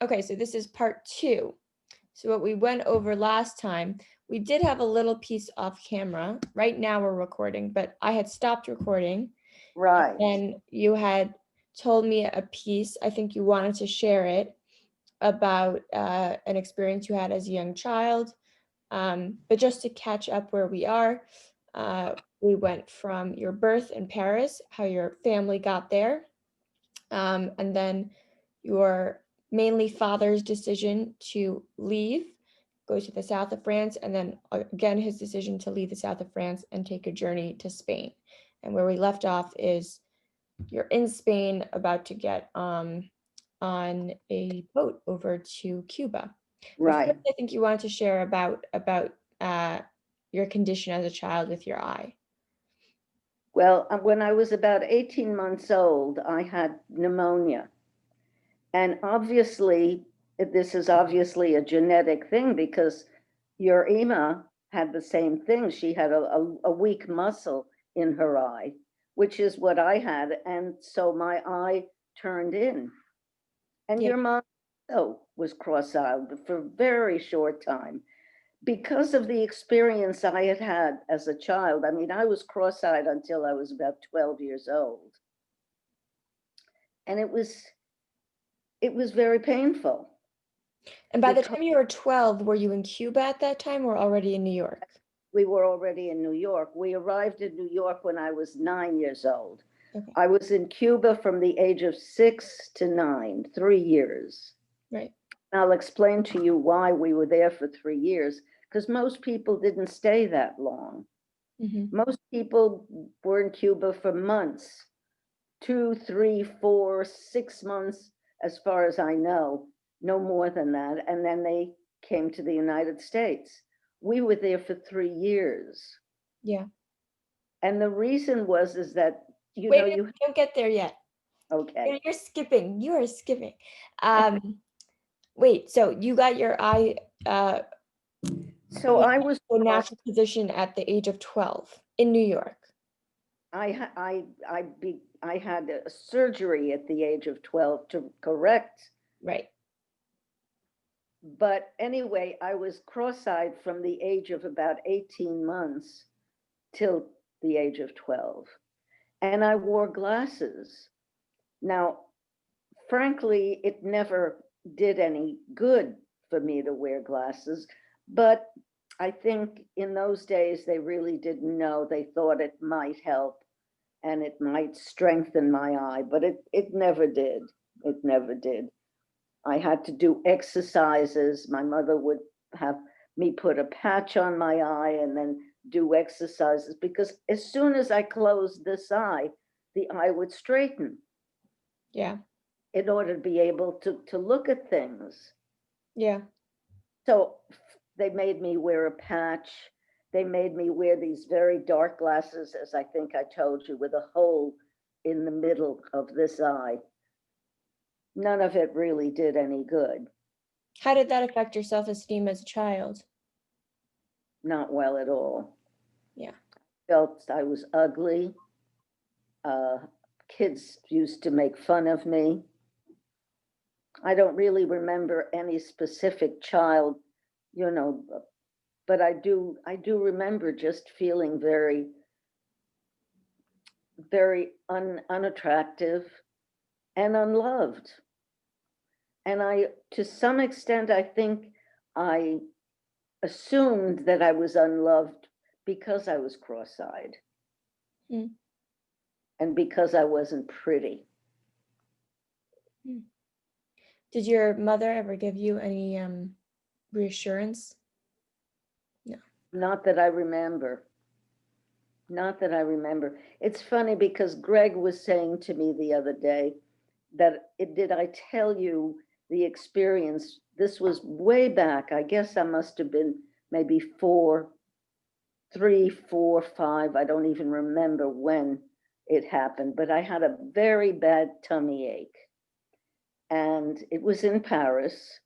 Okay, so this is part two. So what we went over last time, we did have a little piece off camera. Right now we're recording, but I had stopped recording. Right. And you had told me a piece, I think you wanted to share it, about an experience you had as a young child. But just to catch up where we are, we went from your birth in Paris, how your family got there, and then your mainly father's decision to leave, go to the south of France, and then again his decision to leave the south of France and take a journey to Spain. And where we left off is you're in Spain about to get on a boat over to Cuba. But Right. first, I think you wanted to share about your condition as a child with your eye. Well, when I was about 18 months old, I had pneumonia. And obviously, this is obviously a genetic thing because your Ema had the same thing. She had a weak muscle in her eye, which is what I had. And so my eye turned in. And Yeah. your mom was cross-eyed for a very short time. Because of the experience I had had as a child. I mean, I was cross-eyed until I was about 12 years old. And it was very painful. And by the Because time you were 12, were you in Cuba at that time or already in New York? we were already in New York. We arrived in New York when I was 9 years old. Okay. I was in Cuba from the age of 6 to 9, 3 years. Right. I'll explain to you why we were there for 3 years, because most people didn't stay that long. Mm-hmm. Most people were in Cuba for months, 2, 3, 4, 6 months, as far as I know, no more than that. And then they came to the United States. We were there for 3 years. Yeah. And the reason is that, Wait, you, don't get there yet. okay. You're skipping. You are skipping. Wait, so you got your eye So I was, a natural position at the age of 12 in New York. I had a surgery at the age of 12 to correct. Right. But anyway, I was cross-eyed from the age of about 18 months till the age of 12. And I wore glasses. Now, frankly, it never did any good for me to wear glasses, but I think in those days they really didn't know. They thought it might help and it might strengthen my eye, but it never did. It never did. I had to do exercises. My mother would have me put a patch on my eye and then do exercises, because as soon as I closed this eye, the eye would straighten Yeah. in order to be able to look at things. Yeah. So they made me wear a patch. They made me wear these very dark glasses, as I think I told you, with a hole in the middle of this eye. None of it really did any good. How did that affect your self-esteem as a child? Not well at all. Yeah. Felt I was ugly. Uh, Kids used to make fun of me. I don't really remember any specific child, you know, but I do remember just feeling very, very unattractive and unloved. And to some extent, I think I assumed that I was unloved because I was cross-eyed Hmm. and because I wasn't pretty. Hmm. Did your mother ever give you any reassurance? No. Not that I remember. Not that I remember. It's funny because Greg was saying to me the other day that did I tell you the experience? This was way back. I guess I must have been maybe 4, 3, 4, 5. I don't even remember when it happened, but I had a very bad tummy ache. And it was in Paris.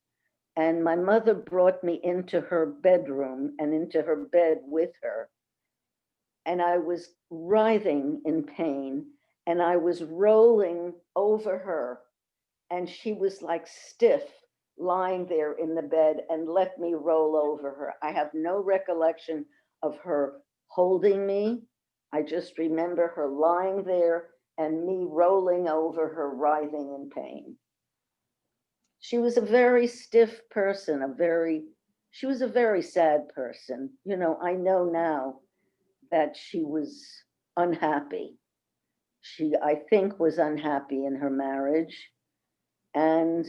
And my mother brought me into her bedroom and into her bed with her. And I was writhing in pain and I was rolling over her and she was like stiff, lying there in the bed and let me roll over her. I have no recollection of her holding me. I just remember her lying there and me rolling over her, writhing in pain. She was a very stiff person, she was a very sad person. You know, I know now that she was unhappy. She, I think, was unhappy in her marriage. And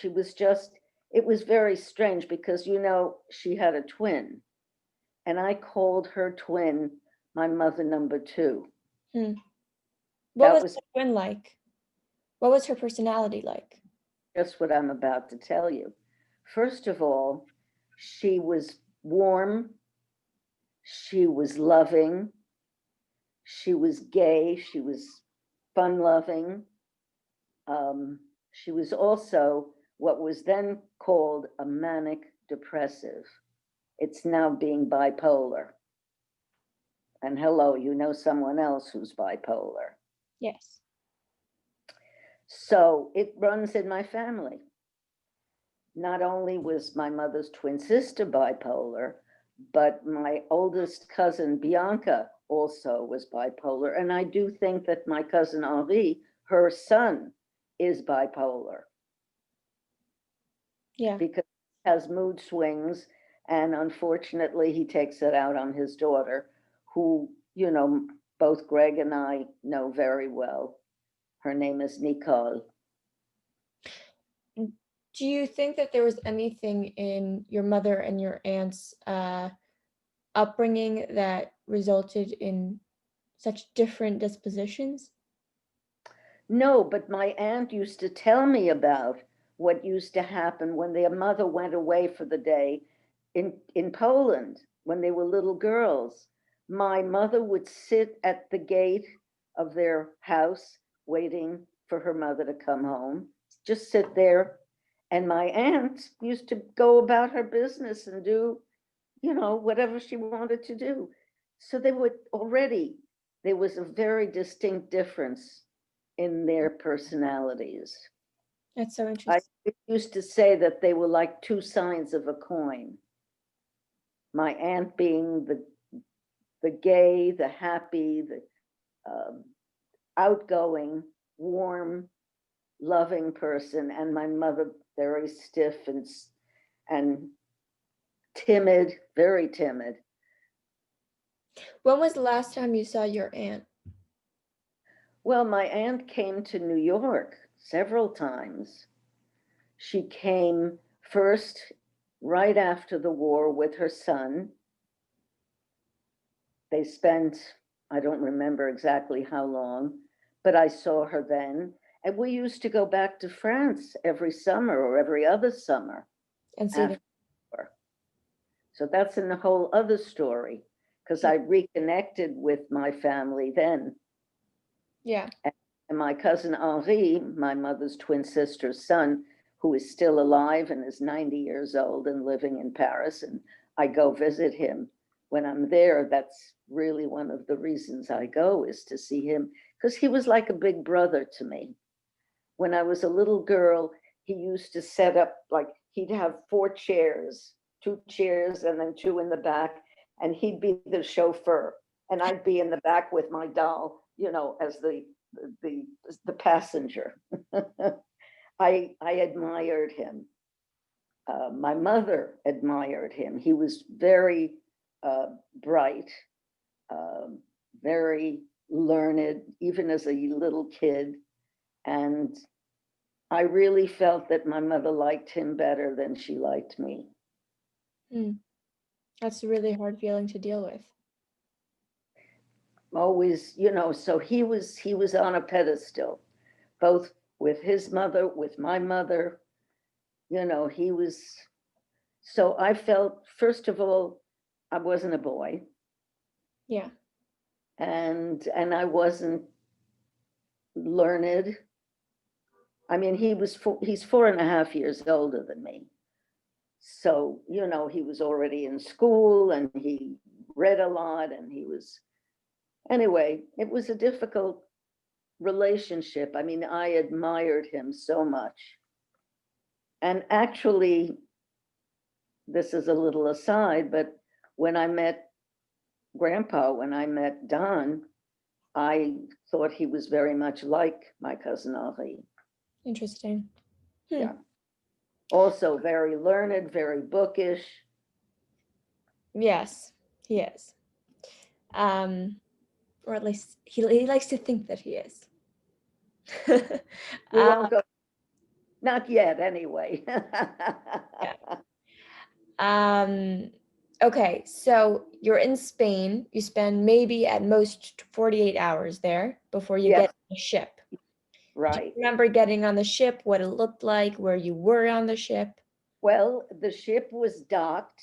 she was just, it was very strange because, you know, she had a twin. And I called her twin my mother number two. Hmm. What That was was the twin like? What was her personality like? just what I'm about to tell you. First of all, she was warm, she was loving, she was gay, she was fun loving. She was also what was then called a manic depressive. It's now being bipolar. And hello, you know someone else who's bipolar. Yes. So it runs in my family. Not only was my mother's twin sister bipolar, but my oldest cousin Bianca also was bipolar. And I do think that my cousin Henri, her son, is bipolar Yeah. because he has mood swings. And unfortunately, he takes it out on his daughter, who, you know, both Greg and I know very well. Her name is Nicole. Do you think that there was anything in your mother and your aunt's upbringing that resulted in such different dispositions? No, but my aunt used to tell me about what used to happen when their mother went away for the day in Poland when they were little girls. My mother would sit at the gate of their house waiting for her mother to come home, just sit there. And my aunt used to go about her business and do, you know, whatever she wanted to do. So they would already, there was a very distinct difference in their personalities. That's so I interesting. used to say that they were like two sides of a coin. My aunt being the gay, the happy, the outgoing, warm, loving person, and my mother very stiff and timid, very timid. When was the last time you saw your aunt? Well, my aunt came to New York several times. She came first right after the war with her son. They spent, I don't remember exactly how long, but I saw her then. And we used to go back to France every summer or every other summer And see them? after. So that's in a whole other story because Yeah. I reconnected with my family then. Yeah. And my cousin Henri, my mother's twin sister's son, who is still alive and is 90 years old and living in Paris, and I go visit him when I'm there. That's really one of the reasons I go, is to see him, because he was like a big brother to me. When I was a little girl, he used to set up, like, he'd have four chairs, two chairs and then two in the back, and he'd be the chauffeur, and I'd be in the back with my doll, you know, as the the passenger. I admired him. My mother admired him. He was very bright, uh, very learned, even as a little kid. And I really felt that my mother liked him better than she liked me. Hmm. That's a really hard feeling to deal with. Always, you know, so he was on a pedestal, both with his mother, with my mother. You know, he was, so I felt, first of all, I wasn't a boy, Yeah. and I wasn't learned. I mean, he's 4.5 years older than me. So, you know, he was already in school and he read a lot and he was, anyway, it was a difficult relationship. I mean, I admired him so much. And actually, this is a little aside, but when I met Grandpa, when I met Don, I thought he was very much like my cousin Henri. Interesting. Hmm. Yeah. Also very learned, very bookish. Yes, he is. Or at least he likes to think that he is. We uh, won't go, not yet anyway. yeah. Um, okay, so you're in Spain. You spend maybe at most 48 hours there before you get Yes, on the ship. Do you right. remember getting on the ship, what it looked like, where you were on the ship? Well, the ship was docked,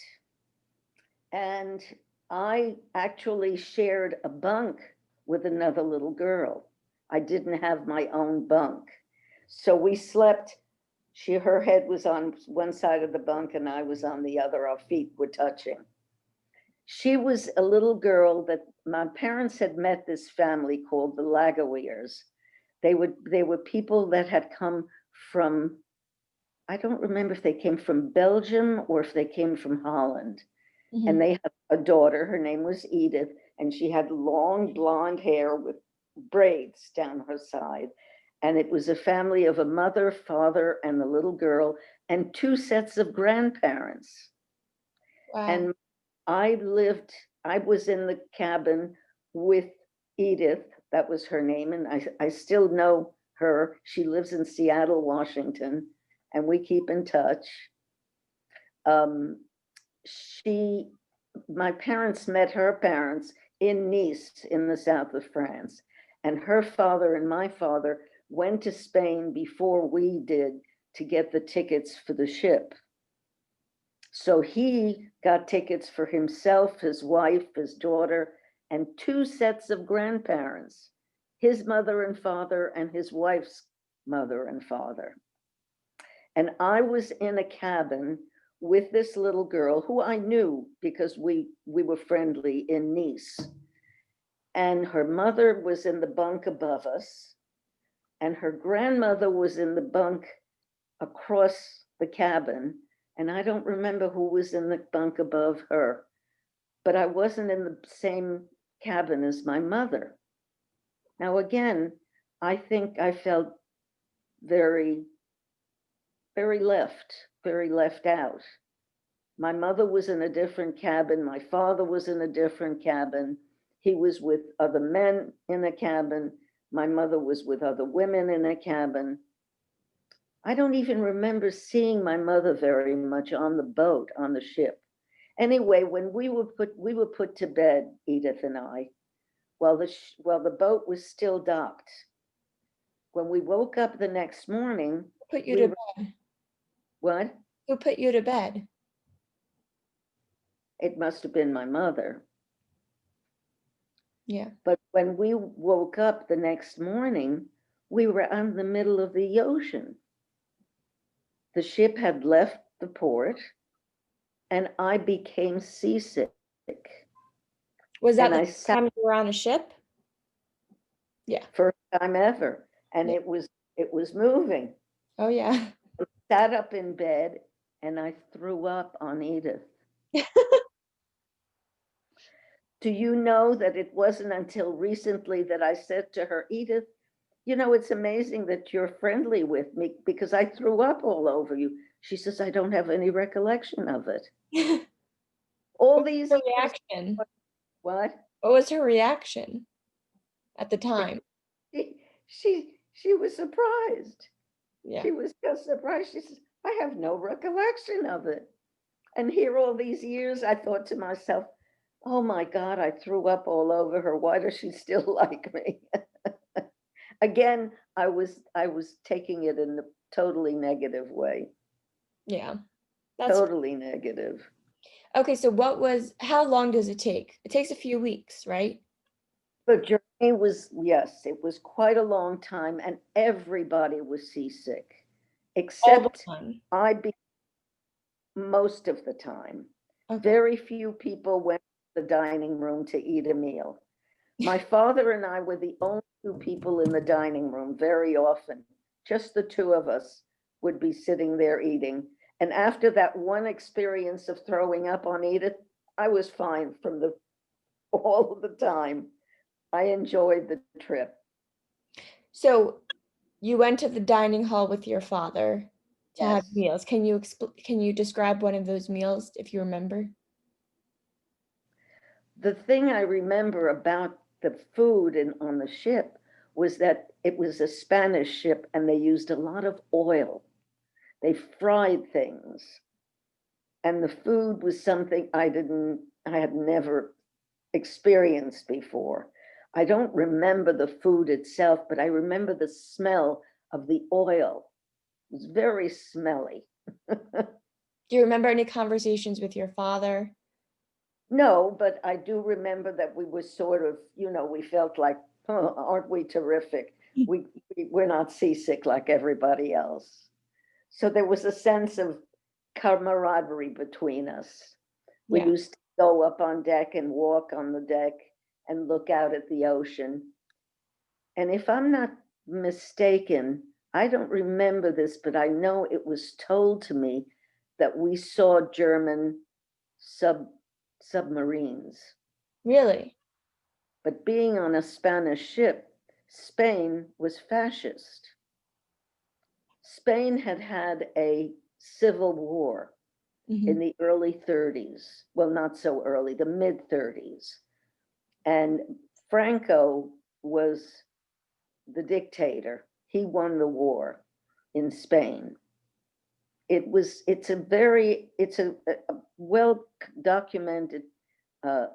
and I actually shared a bunk with another little girl. I didn't have my own bunk. So we slept, her head was on one side of the bunk and I was on the other. Our feet were touching. She was a little girl that my parents had met this family called the WWIIs. They were people that had come from, I don't remember if they came from Belgium or if they came from Holland. And Mhm. they had a daughter, her name was Edith, and she had long blonde hair with braids down her side. And it was a family of a mother, father, and the little girl, and two sets of grandparents. Wow. And I was in the cabin with Edith, that was her name, and I still know her. She lives in Seattle, Washington, and we keep in touch. Um, she, my parents met her parents in Nice in the south of France. And her father and my father went to Spain before we did to get the tickets for the ship. So he got tickets for himself, his wife, his daughter, and two sets of grandparents, his mother and father, and his wife's mother and father. And I was in a cabin with this little girl who I knew because we were friendly in Nice. And her mother was in the bunk above us, and her grandmother was in the bunk across the cabin. And I don't remember who was in the bunk above her, but I wasn't in the same cabin as my mother. Now, again, I think I felt very, very left out. My mother was in a different cabin. My father was in a different cabin. He was with other men in a cabin. My mother was with other women in a cabin. I don't even remember seeing my mother very much on the boat, on the ship. Anyway, when we were put to bed, Edith and I, while the boat was still docked. When we woke up the next morning, Put you we to were, bed. what? Who put you to bed? It must have been my mother. Yeah. But when we woke up the next morning, we were on the middle of the ocean. The ship had left the port, and I became seasick. Was that And the I first sat, time you were on a ship? Yeah. first time ever, and Yeah. it was moving. Oh yeah. Sat up in bed, and I threw up on Edith. Do you know that it wasn't until recently that I said to her, Edith, it's amazing that you're friendly with me because I threw up all over you. She says, I don't have any recollection of it. All What these was her years, reaction? what? What was her reaction at the time? She was surprised. Yeah. She was just surprised. She says, I have no recollection of it. And here all these years, I thought to myself, oh my God, I threw up all over her. Why does she still like me? Again, I was taking it in a totally negative way. Yeah. That's Totally negative. okay. So how long does it take? It takes a few weeks, right? The journey was, yes, it was quite a long time, and everybody was seasick, All the except time. I be most of the time. Okay. Very few people went to the dining room to eat a meal. My father and I were the only two people in the dining room very often, just the two of us. would be sitting there eating. And after that one experience of throwing up on Edith, I was fine from the all of the time. I enjoyed the trip. So you went to the dining hall with your father to have Yes. meals. Can you describe one of those meals if you remember? The thing I remember about the food on the ship was that it was a Spanish ship and they used a lot of oil. They fried things. And the food was something I had never experienced before. I don't remember the food itself, but I remember the smell of the oil. It was very smelly. Do you remember any conversations with your father? No, but I do remember that we were sort of, we felt like, oh, aren't we terrific? We're not seasick like everybody else. So there was a sense of camaraderie between us. We Yeah. used to go up on deck and walk on the deck and look out at the ocean. And if I'm not mistaken, I don't remember this, but I know it was told to me that we saw German submarines. Really? But being on a Spanish ship, Spain was fascist. Spain had had a civil war in Hmm. the early 30s. Well, not so early, the mid 30s. And Franco was the dictator. He won the war in Spain. It's a well documented uh,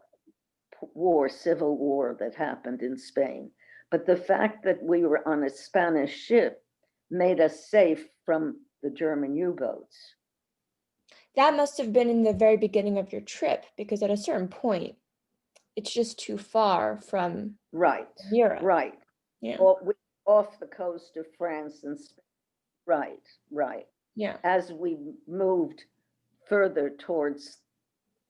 civil war that happened in Spain. But the fact that we were on a Spanish ship made us safe from the German U-boats. That must have been in the very beginning of your trip because at a certain point, it's just too far from Right, Europe. right. Yeah. Off the coast of France and Spain. Right, right. Yeah. As we moved further towards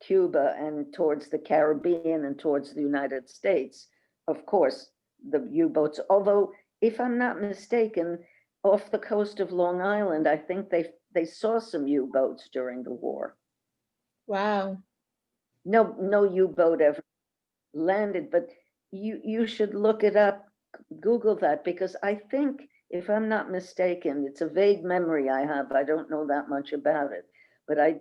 Cuba and towards the Caribbean and towards the United States, of course, the U-boats, although if I'm not mistaken, off the coast of Long Island, I think they saw some U-boats during the war. Wow. No U-boat ever landed, but you should look it up, Google that, because I think, if I'm not mistaken, it's a vague memory I have. I don't know that much about it, but I'm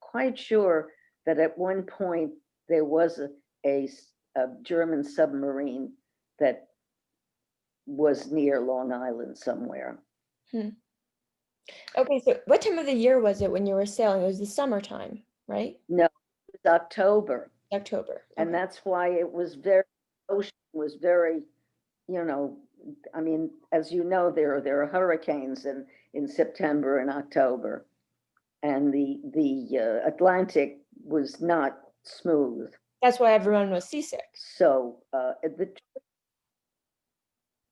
quite sure that at one point there was a German submarine that was near Long Island somewhere. Hmm. Okay, so what time of the year was it when you were sailing? It was the summertime, right? No, it was October, October. and Okay. that's why it was very, ocean was very, you know, I mean, as you know, there are hurricanes in September and October, and the Atlantic was not smooth. That's why everyone was seasick. So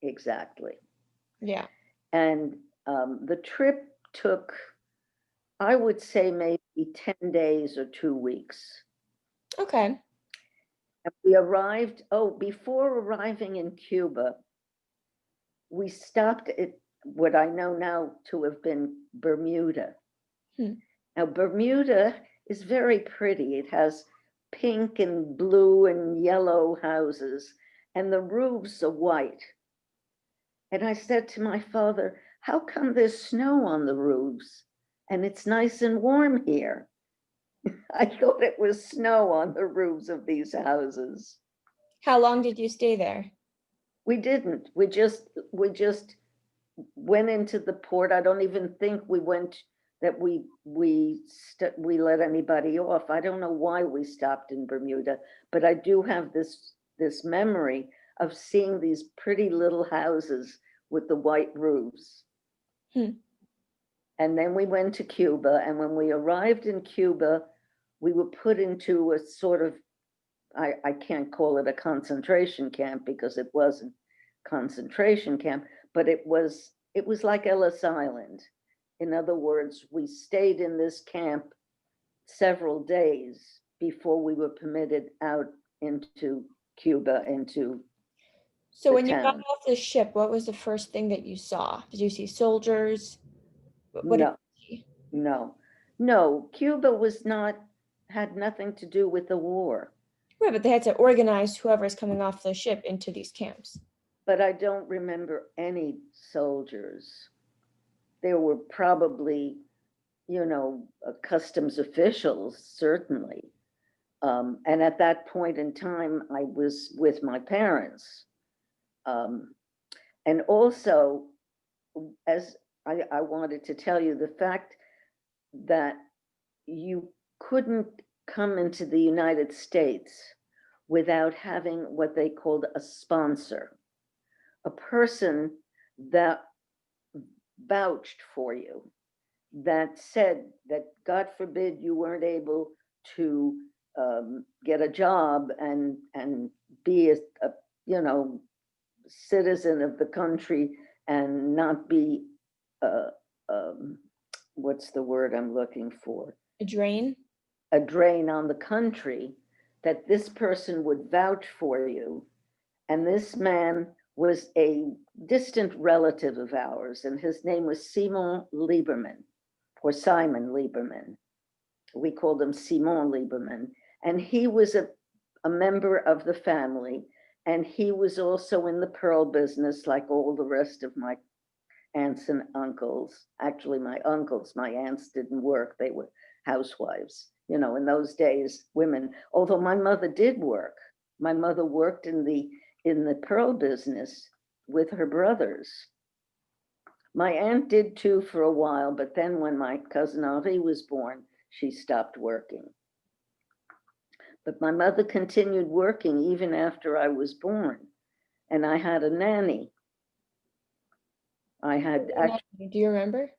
exactly, Yeah. and the trip took, I would say, maybe 10 days or 2 weeks. Okay. And we arrived. Oh, before arriving in Cuba, we stopped at what I know now to have been Bermuda. Hmm. Now, Bermuda is very pretty. It has pink and blue and yellow houses, and the roofs are white. And I said to my father, how come there's snow on the roofs and it's nice and warm here? I thought it was snow on the roofs of these houses. How long did you stay there? We didn't. We just went into the port. I don't even think we went that we let anybody off. I don't know why we stopped in Bermuda, but I do have this memory of seeing these pretty little houses with the white roofs. Hmm. And then we went to Cuba, and when we arrived in Cuba, we were put into a sort of, I can't call it a concentration camp because it wasn't concentration camp, but it was like Ellis Island. In other words, we stayed in this camp several days before we were permitted out into Cuba, into So the when you got town. off the ship, what was the first thing that you saw? Did you see soldiers? What did No, you see? no, Cuba had nothing to do with the war, Right, but they had to organize whoever's coming off the ship into these camps. but I don't remember any soldiers. There were probably, customs officials, certainly. And at that point in time, I was with my parents. Um, and also, as I wanted to tell you, the fact that you couldn't come into the United States without having what they called a sponsor, a person that vouched for you, that said that God forbid you weren't able to get a job and be a citizen of the country and not be uh, um, what's the word I'm looking for? A drain? A drain on the country, that this person would vouch for you. And this man was a distant relative of ours, and his name was Simon Lieberman, or Simon Lieberman. We called him Simon Lieberman. And he was a member of the family. And he was also in the pearl business, like all the rest of my aunts and uncles. Actually, my uncles, my aunts didn't work. They were housewives. In those days, women, although my mother did work, my mother worked in the pearl business with her brothers. My aunt did too for a while, but then when my cousin Henri was born, she stopped working. But my mother continued working even after I was born, and I had a nanny. I had actually, Do you remember?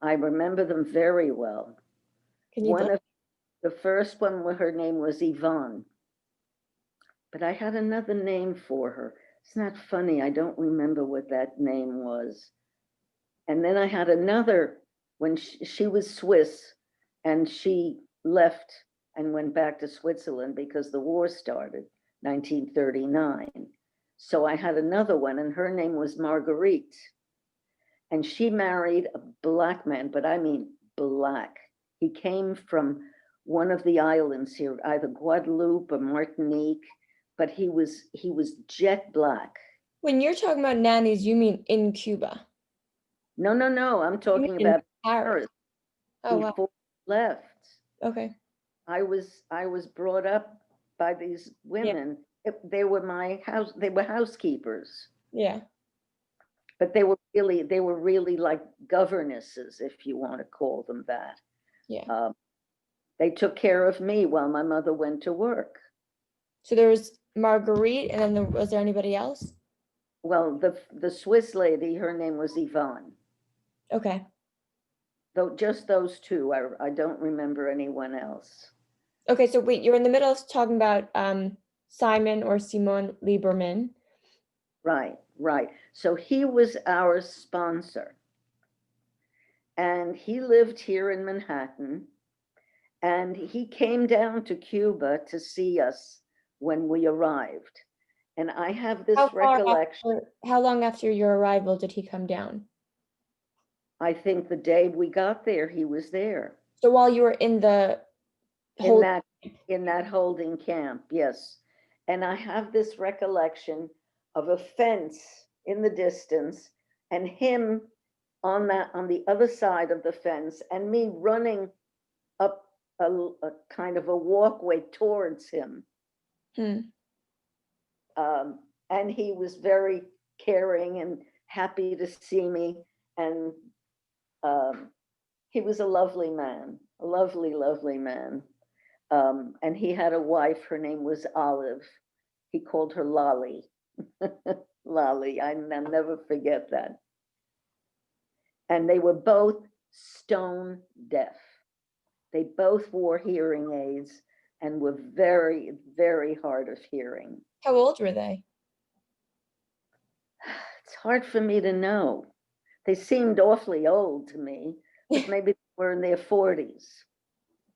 I remember them very well. Can you One of the first one, her name was Yvonne, but I had another name for her. It's not funny, I don't remember what that name was. And then I had another when she was Swiss, and she left and went back to Switzerland because the war started, 1939. So I had another one, and her name was Marguerite. And she married a black man, but I mean black. He came from one of the islands here, either Guadeloupe or Martinique, but he was jet black. When you're talking about nannies, you mean in Cuba? No, I'm You mean talking in about Paris? Paris Oh wow. before I left. Okay. I was brought up by these Yeah. women. They were my house. They were housekeepers, Yeah. but they were really like governesses, if you want to call them that. Yeah. They took care of me while my mother went to work. So there was Marguerite, and then was there anybody else? Well, the Swiss lady, her name was Yvonne. Okay. Though just those two, I don't remember anyone else. Okay, so wait, you're in the middle of talking about Simon or Simone Lieberman. Right. So he was our sponsor, and he lived here in Manhattan, and he came down to Cuba to see us when we arrived. And I have How this far recollection. how long after your arrival did he come down? I think the day we got there, he was there So while you were in the in whole that holding camp, yes. And I have this recollection of a fence in the distance, and him on the other side of the fence, and me running up a kind of a walkway towards him. Hmm. And he was very caring and happy to see me. And he was a lovely man, a lovely man. And he had a wife, her name was Olive. He called her Lolly. Lolly, I'll never forget that. And they were both stone deaf. They both wore hearing aids and were very hard of hearing. How old were they? It's hard for me to know. They seemed awfully old to me, but maybe they were in their 40s.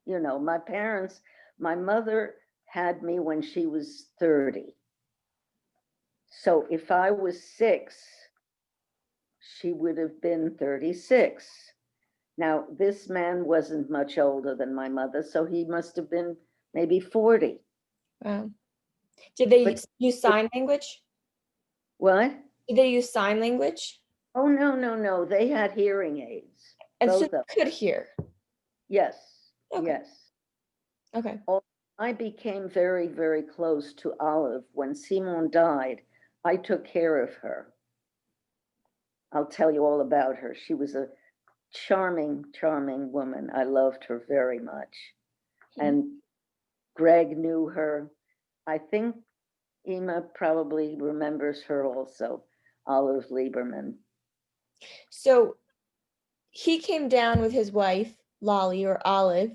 My parents, my mother had me when she was 30. So if I was 6, she would have been 36. Now, this man wasn't much older than my mother, so he must have been maybe 40. Wow. Did they But use sign language? what? Did they use sign language? Oh, no, no, no. They had hearing aids, And so both of them. they could hear. Yes, Okay. yes. Okay. Oh, I became very, very close to Olive. When Simone died, I took care of her. I'll tell you all about her. She was a charming, charming woman. I loved her very much. Hmm. And Greg knew her. I think Ema probably remembers her also, Olive Lieberman. So he came down with his wife, Lolly or Olive,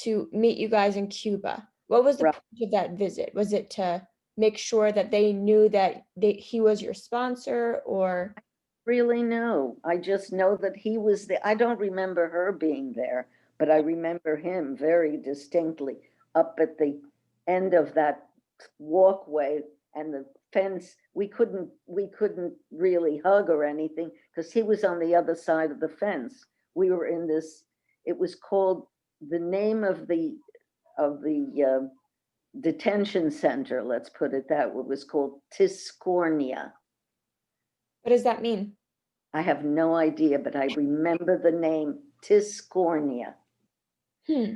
to meet you guys in Cuba. What was the Right. point of that visit? Was it to make sure that they knew that he was your sponsor, or? Really know. I just know that he was there. I don't remember her being there, but I remember him very distinctly up at the end of that walkway and the fence. We couldn't really hug or anything because he was on the other side of the fence. We were in this, it was called, the name of the detention center, let's put it that way, was called Tiscornia. What does that mean? I have no idea, but I remember the name Tiscornia. Hmm.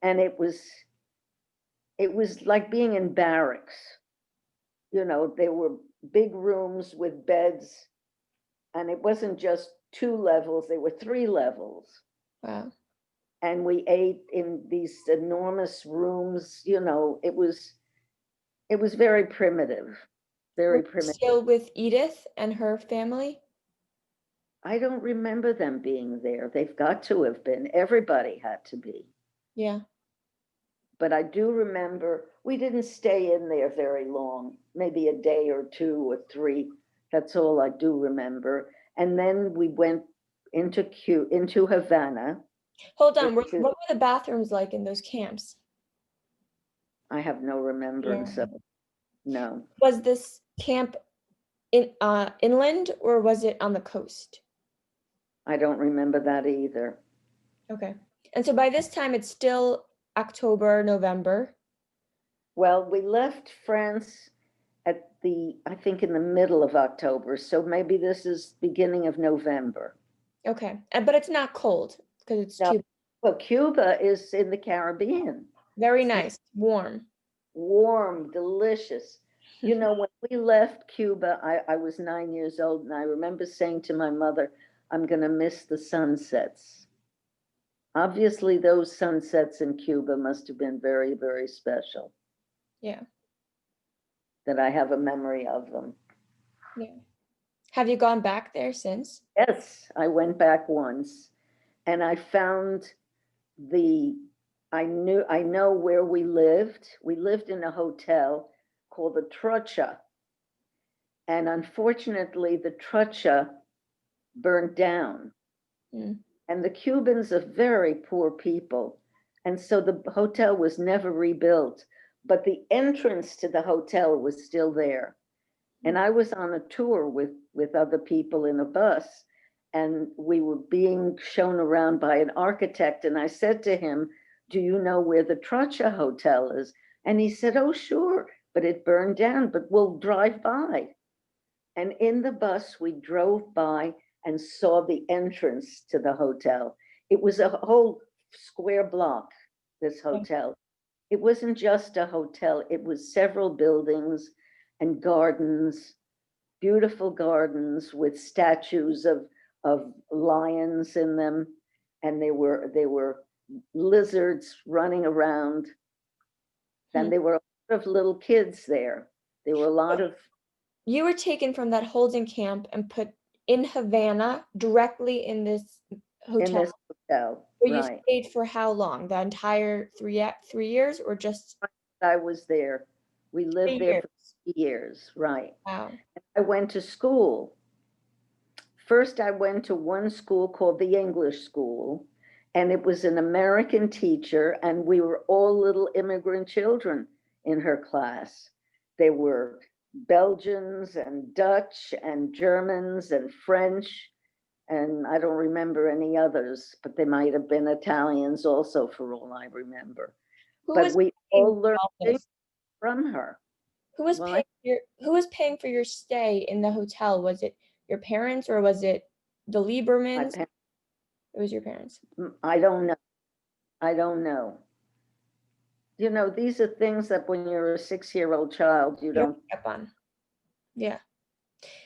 And it was like being in barracks. You know, there were big rooms with beds, and it wasn't just 2 levels, there were 3 levels. Wow. And we ate in these enormous rooms, it was very primitive, Were very you primitive. still with Edith and her family? I don't remember them being there. They've got to have been. Everybody had to be. Yeah. But I do remember we didn't stay in there very long, maybe a day or 2 or 3. That's all I do remember. And then we went into Havana. Hold on. What Into, were the bathrooms like in those camps? I have no Yeah. remembrance of it. No, Was this camp inland, or was it on the coast? I don't remember that either. Okay. And so by this time it's still October, November. Well, we left France I think in the middle of October. So maybe this is beginning of November. Okay. But it's not cold because it's No, Cuba. well, Cuba is in the Caribbean. Very It's nice, warm. warm, delicious. You know, when we left Cuba, I was 9 years old, and I remember saying to my mother, I'm going to miss the sunsets. Obviously, those sunsets in Cuba must have been very, very special, Yeah. that I have a memory of them. Yeah. Have you gone back there since? Yes, I went back once, and I found the, I know where we lived. We lived in a hotel called the Trocha. And unfortunately, the Trocha burned down. Mm. And the Cubans are very poor people. And so the hotel was never rebuilt, but the entrance to the hotel was still there. And I was on a tour with other people in a bus, and we were being shown around by an architect. And I said to him, do you know where the Trocha Hotel is? And he said, oh, sure, but it burned down, but we'll drive by. And in the bus, we drove by and saw the entrance to the hotel. It was a whole square block, this Yeah. hotel. It wasn't just a hotel, it was several buildings and gardens, beautiful gardens with statues of lions in them. And there were lizards running around. Hmm. And there were a lot of little kids there. There were a lot of You were taken from that holding camp and put in Havana directly in this in hotel this hotel, where you right? stayed for how long? The entire 3 years or just I was there. We lived three there years? for years, right? Wow. I went to school. First, I went to one school called the English School, and it was an American teacher, and we were all little immigrant children in her class. There were Belgians and Dutch and Germans and French, And I don't remember any others, but they might have been Italians also, for all I remember. Who But was we paying all learned for all things this? from her. Why? Who was paying for your stay in the hotel? Was it your parents or was it the My Liebermans? parents, It was your parents. I don't know. I don't know. You know, these are things that when you're a 6-year-old child, you You don't don't. pick up on. Yeah.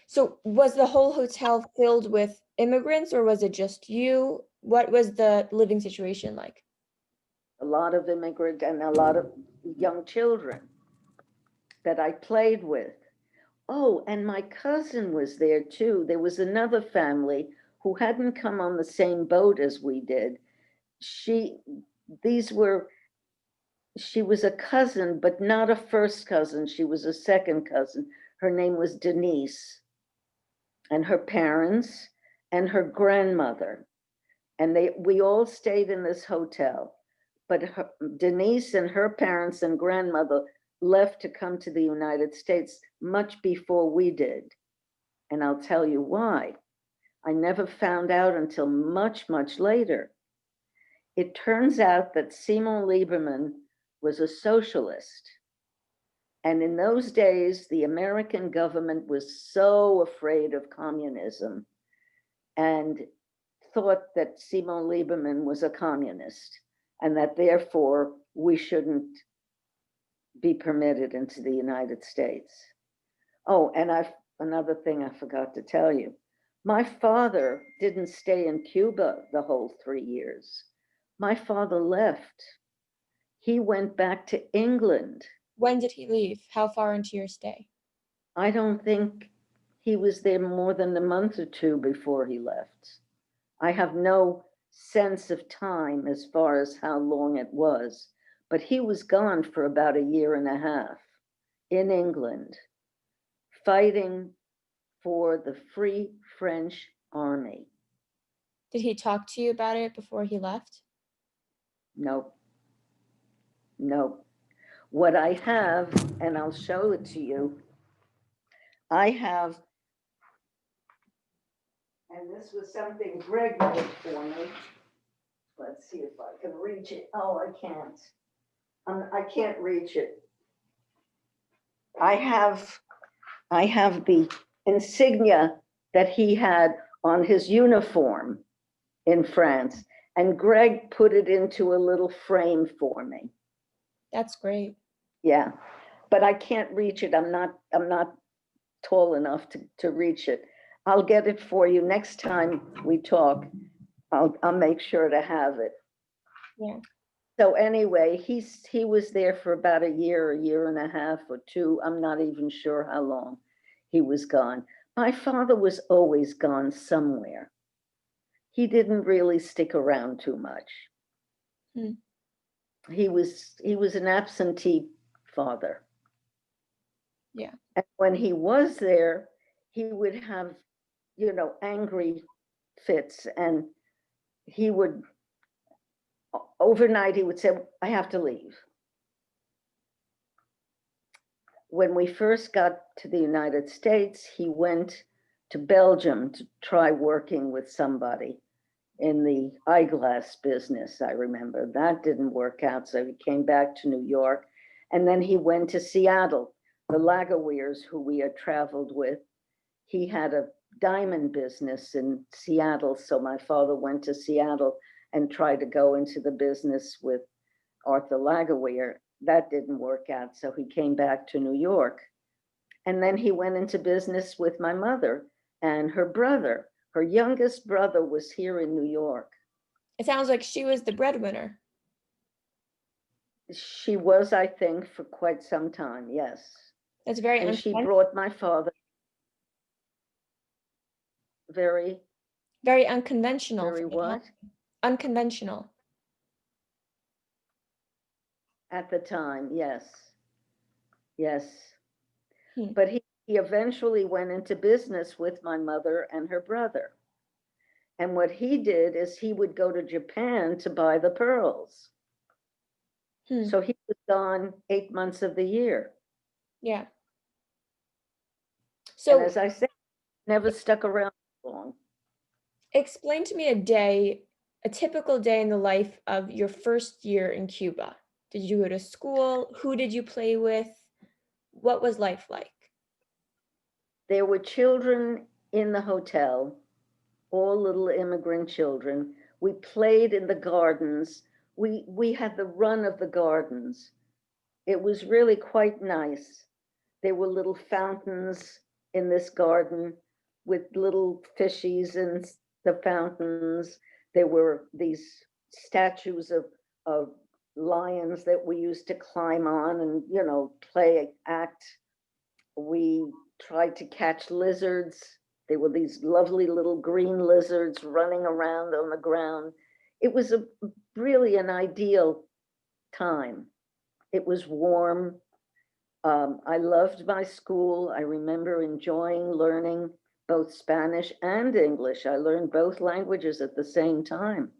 So was the whole hotel filled with immigrants or was it just you? What was the living situation like? A lot of immigrant and a lot of young children that I played with. Oh, and my cousin was there too. There was another family who hadn't come on the same boat as we did. She, these were, she was a cousin, but not a first cousin. She was a second cousin. Her name was Denise, and her parents and her grandmother. And we all stayed in this hotel. But Denise and her parents and grandmother left to come to the United States much before we did. And I'll tell you why. I never found out until much, much later. It turns out that Simon Lieberman was a socialist. And in those days, the American government was so afraid of communism and thought that Simon Lieberman was a communist and that therefore we shouldn't be permitted into the United States. Oh, and another thing I forgot to tell you. My father didn't stay in Cuba the whole 3 years. My father left. He went back to England. When did he leave? How far into your stay? I don't think he was there more than a month or two before he left. I have no sense of time as far as how long it was, but he was gone for about a year and a half in England, fighting for the Free French Army. Did he talk to you about it before he left? No, no. What I have, and I'll show it to you, I have, and this was something Greg made for me. Let's see if I can reach it. Oh, I can't. I can't reach it. I have the insignia that he had on his uniform in France, and Greg put it into a little frame for me. That's great. Yeah, but I can't reach it. I'm not tall enough to reach it. I'll get it for you next time we talk. I'll make sure to have it. Yeah. So anyway, he was there for about a year and a half or two. I'm not even sure how long he was gone. My father was always gone somewhere. He didn't really stick around too much. Hmm. He was an absentee father. Yeah. And when he was there, he would have, angry fits, and he would overnight he would say, I have to leave. When we first got to the United States, he went to Belgium to try working with somebody in the eyeglass business. I remember that didn't work out, so he came back to New York, and then he went to Seattle. The WWIIs, who we had traveled with, he had a diamond business in Seattle, so my father went to Seattle and tried to go into the business with Arthur Lagawere. That didn't work out, so he came back to New York. And then he went into business with my mother and her brother. Her youngest brother was here in New York. It sounds like she was the breadwinner. She was, I think, for quite some time, yes. That's very And she unconventional. brought my father very, Very unconventional very for the time. what? Unconventional. At the time, yes. Yes. Hmm. But he eventually went into business with my mother and her brother. And what he did is he would go to Japan to buy the pearls. Hmm. So he was gone 8 months of the year. Yeah. And So as I said, never stuck around long. Explain to me a typical day in the life of your first year in Cuba. Did you go to school? Who did you play with? What was life like? There were children in the hotel, all little immigrant children. We played in the gardens. We had the run of the gardens. It was really quite nice. There were little fountains in this garden with little fishies in the fountains. There were these statues of lions that we used to climb on and, play, act. We tried to catch lizards. There were these lovely little green lizards running around on the ground. It was really an ideal time. It was warm. I loved my school. I remember enjoying learning both Spanish and English. I learned both languages at the same time.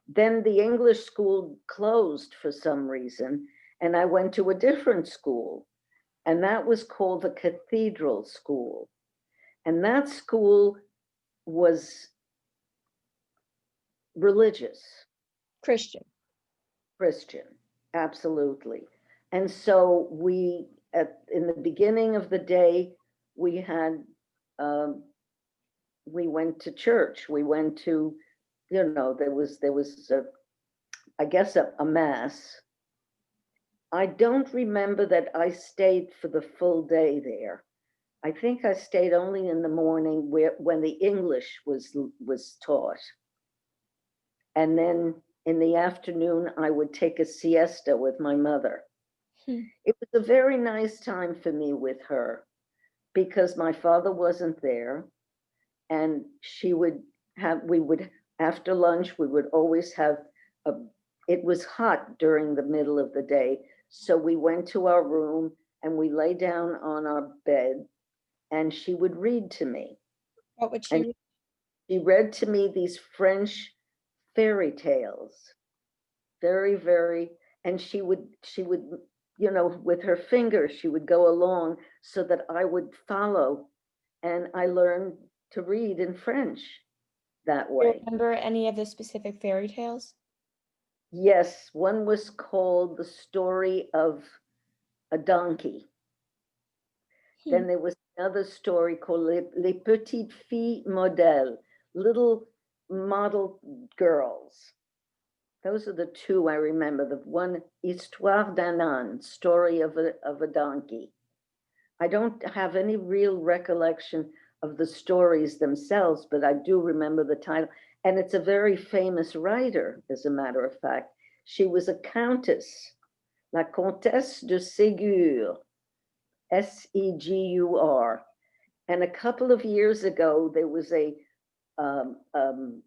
Then the English school closed for some reason, and I went to a different school, and that was called the Cathedral School. And that school was religious, Christian. Christian, absolutely. And so in the beginning of the day, we had, um, we went to church. We went to, there was I guess a mass. I don't remember that I stayed for the full day there. I think I stayed only in the morning when the English was taught. And then in the afternoon, I would take a siesta with my mother. Hmm. It was a very nice time for me with her because my father wasn't there. And we would, after lunch, we would always have it was hot during the middle of the day. So we went to our room and we lay down on our bed and she would read to me. What would And she she read to me these French fairy tales, very, very, and she would, with her fingers, she would go along so that I would follow. And I learned to read in French that do you way. remember any of the specific fairy tales? Yes, one was called The Story of a Donkey. Hmm. Then there was another story called Les Petites Filles Modèles, little model girls. Those are the two I remember. The one, Histoire d'un âne, story of a donkey. I don't have any real recollection of the stories themselves, but I do remember the title. And it's a very famous writer, as a matter of fact. She was a countess, La Comtesse de Ségur, Segur. And a couple of years ago, there was um, um,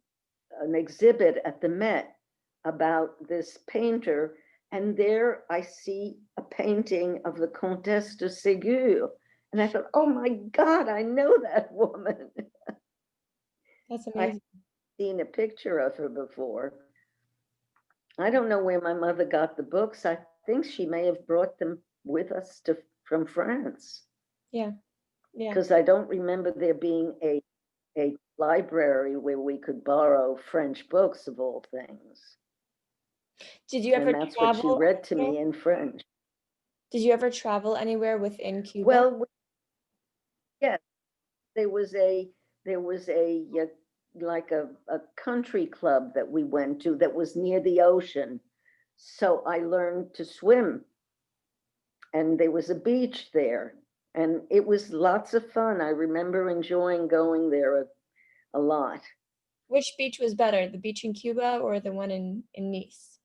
an exhibit at the Met about this painter. And there I see a painting of the Comtesse de Ségur. And I thought, oh my God, I know that woman. That's I've amazing. seen a picture of her before. I don't know where my mother got the books. I think she may have brought them with us from France Yeah. Yeah. because I don't remember there being a library where we could borrow French books of all things. Did you ever And that's what she travel read to anywhere? me in French. Did you ever travel anywhere within Cuba? Well, yes, there was a like a country club that we went to that was near the ocean. So I learned to swim, and there was a beach there, and it was lots of fun. I remember enjoying going there a lot. Which beach was better, the beach in Cuba or the one in Nice?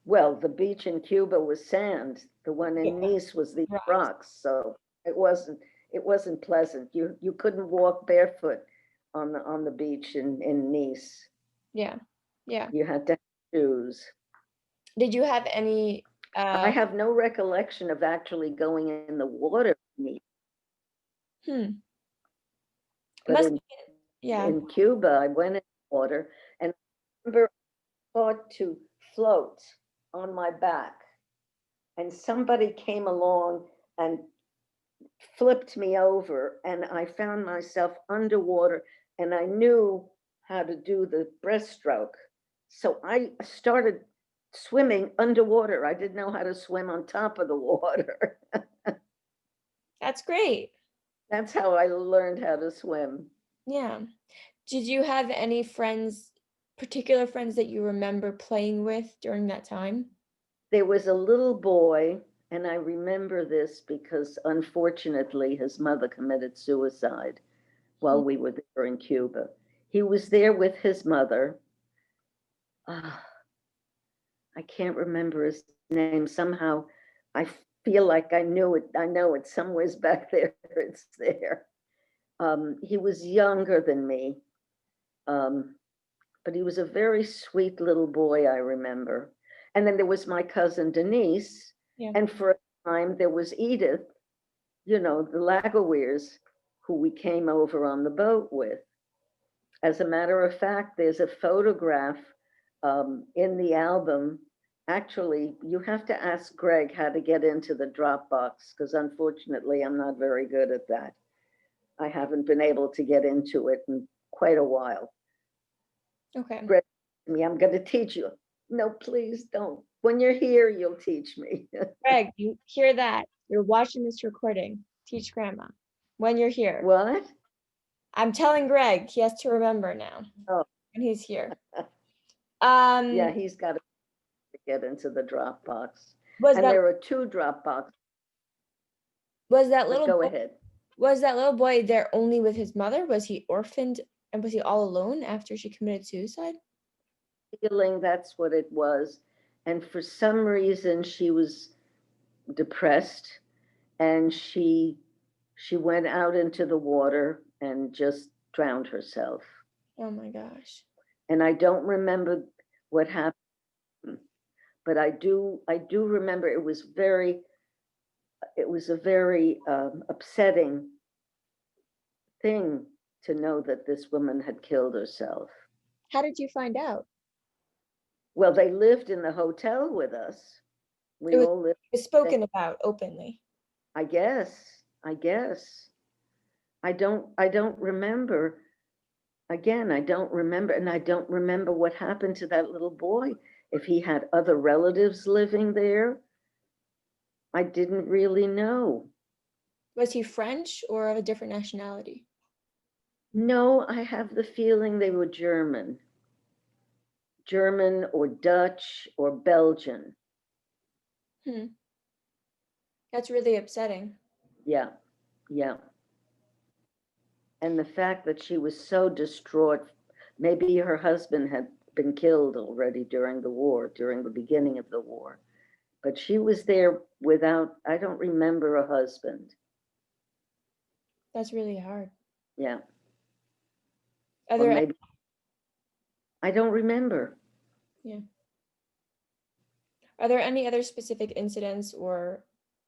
Well, the beach in Cuba was sand. The one Yeah, in Nice was these rocks. rocks. So it wasn't pleasant. You couldn't walk barefoot on the beach in Nice. Yeah. Yeah. You had to have shoes. Did you have any I uh have no recollection of actually going in the water, hmm, it but must in be, yeah. in Cuba, I went in the water and I remember I thought to float on my back, and somebody came along and flipped me over, and I found myself underwater and I knew how to do the breaststroke. So I started swimming underwater. I didn't know how to swim on top of the water. That's great. That's how I learned how to swim. Yeah. Did you have any friends, particular friends that you remember playing with during that time? There was a little boy, and I remember this because unfortunately his mother committed suicide Hmm. while we were there in Cuba. He was there with his mother. Ah, I can't remember his name. Somehow I feel like I knew it. I know it somewhere's back there. It's there. He was younger than me, um, but he was a very sweet little boy, I remember. And then there was my cousin Denise, Yeah. and for a time there was Edith, the Lagawairs, who we came over on the boat with. As a matter of fact, there's a photograph in the album. Actually, you have to ask Greg how to get into the Dropbox, because unfortunately, I'm not very good at that. I haven't been able to get into it in quite a while. Okay. Greg, me, I'm going to teach you. No, please don't. When you're here, you'll teach me. Greg, you hear that? You're watching this recording. Teach grandma when you're here. What? I'm telling Greg he has to remember now Oh, when he's here. yeah, Um, he's got to get into the Dropbox. was And that there are two Dropbox, was that but little go boy, ahead. was that little boy there only with his mother? Was he orphaned and was he all alone after she committed suicide? Feeling that's what it was. And for some reason, she was depressed, and she went out into the water and just drowned herself. Oh my gosh. And I don't remember what happened, but I do remember it was a very upsetting thing to know that this woman had killed herself. How did you find out? Well, they lived in the hotel with us. It We was, all lived it was there. spoken about openly. I guess. I don't remember. Again, I don't remember, and I don't remember what happened to that little boy. If he had other relatives living there, I didn't really know. Was he French or of a different nationality? No, I have the feeling they were German or Dutch or Belgian. Hmm. That's really upsetting. Yeah, yeah. And the fact that she was so distraught, maybe her husband had been killed already during the war, during the beginning of the war. But she was there without, I don't remember a husband. That's really hard. Yeah. Are Or there maybe, I don't remember. yeah. Are there any other specific incidents or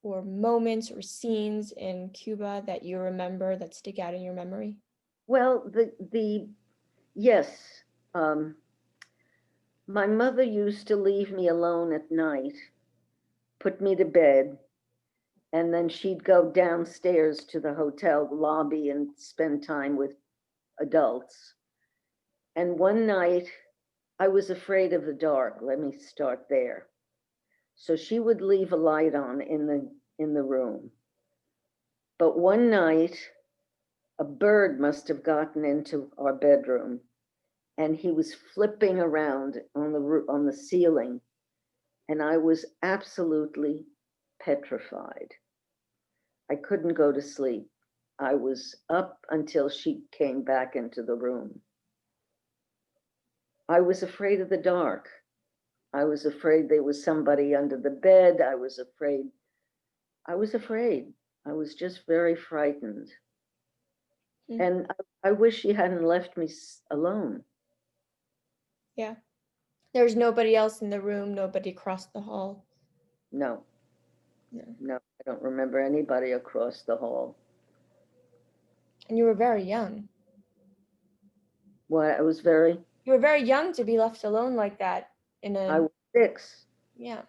moments or scenes in Cuba that you remember that stick out in your memory? Well, yes, um, my mother used to leave me alone at night, put me to bed, and then she'd go downstairs to the hotel lobby and spend time with adults. And one night, I was afraid of the dark. Let me start there. So she would leave a light on in the room. But one night, a bird must have gotten into our bedroom, and he was flipping around on the ceiling, and I was absolutely petrified. I couldn't go to sleep. I was up until she came back into the room. I was afraid of the dark. I was afraid there was somebody under the bed. I was afraid. I was afraid. I was just very frightened. Hmm. And I wish she hadn't left me alone. Yeah. There was nobody else in the room, nobody across the hall. No, No. no, I don't remember anybody across the hall. And you were very young. Well, I was very, You were very young to be left alone like that in I a was 6. yeah.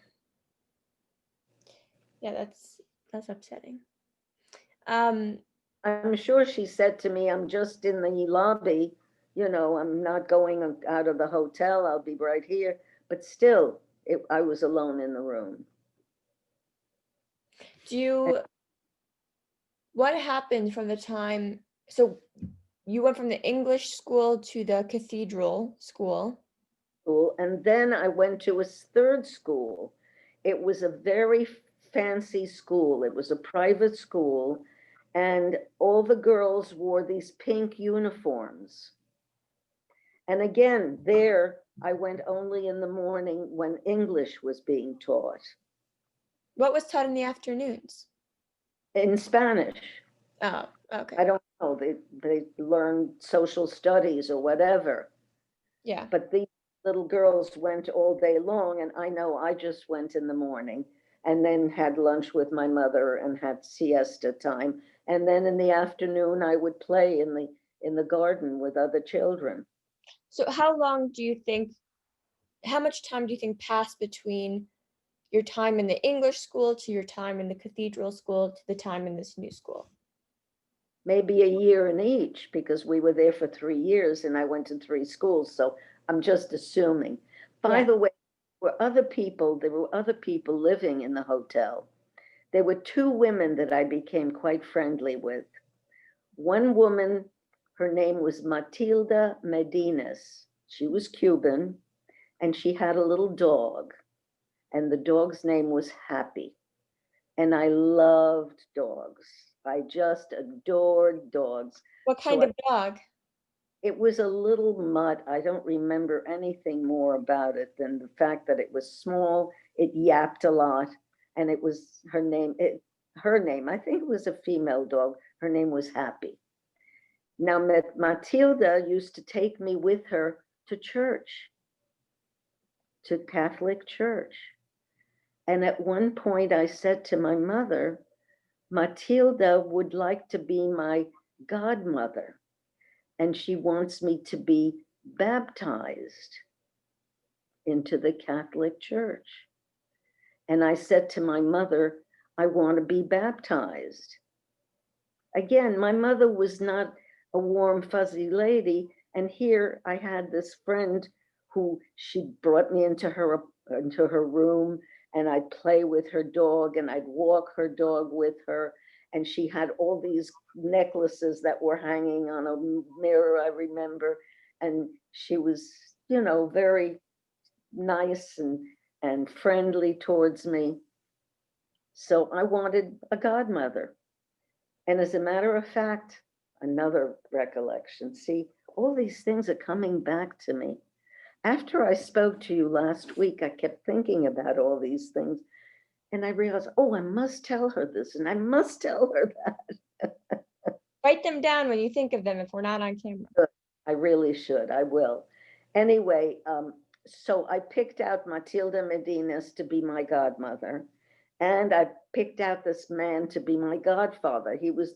Yeah, that's upsetting. Um I'm sure she said to me, I'm just in the lobby, I'm not going out of the hotel, I'll be right here. But still, I was alone in the room. Do you, what happened from the time, so you went from the English school to the cathedral school. School, and then I went to a third school. It was a very fancy school. It was a private school, and all the girls wore these pink uniforms. And again, there I went only in the morning when English was being taught What was taught in the afternoons? in Spanish. Oh, okay. I don't know, they learned social studies or whatever. Yeah. But these little girls went all day long, and I know I just went in the morning and then had lunch with my mother and had siesta time. And then in the afternoon, I would play in the garden with other children. So how much time do you think passed between your time in the English school to your time in the cathedral school to the time in this new school? Maybe a year in each, because we were there for 3 years and I went to 3 schools. So I'm just assuming. By Yeah. the way, there were other people living in the hotel. There were two women that I became quite friendly with. One woman, her name was Matilda Medinas. She was Cuban, and she had a little dog, and the dog's name was Happy. And I loved dogs. I just adored dogs. What So kind of dog? it was a little mutt. I don't remember anything more about it than the fact that it was small, it yapped a lot, and it was her name, I think it was a female dog. Her name was Happy. Now, Matilda used to take me with her to church, to Catholic church. And at one point, I said to my mother, Matilda would like to be my godmother, and she wants me to be baptized into the Catholic Church. And I said to my mother, I want to be baptized. Again, my mother was not a warm, fuzzy lady. And here I had this friend who she brought me into her room, and I'd play with her dog and I'd walk her dog with her. And she had all these necklaces that were hanging on a mirror, I remember. And she was, very nice and friendly towards me. So I wanted a godmother. And as a matter of fact, another recollection. See, all these things are coming back to me. After I spoke to you last week, I kept thinking about all these things. And I realized, oh, I must tell her this and I must tell her that. Write them down when you think of them if we're not on camera. I really should. I will. Anyway, so I picked out Matilda Medinas to be my godmother. And I picked out this man to be my godfather. He was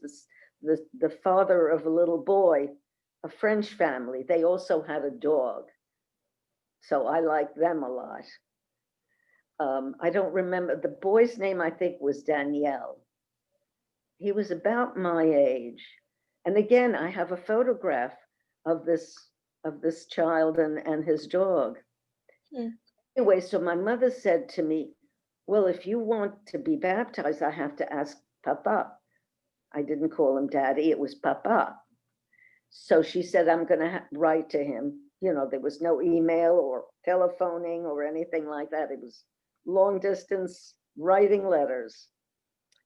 the father of a little boy, a French family. They also had a dog. So I liked them a lot. I don't remember, the boy's name I think was Danielle. He was about my age. And again, I have a photograph of this child and his dog. Hmm. Anyway, so my mother said to me, well, if you want to be baptized, I have to ask Papa. I didn't call him Daddy, it was Papa. So she said, I'm going to write to him. There was no email or telephoning or anything like that. It was long distance writing letters.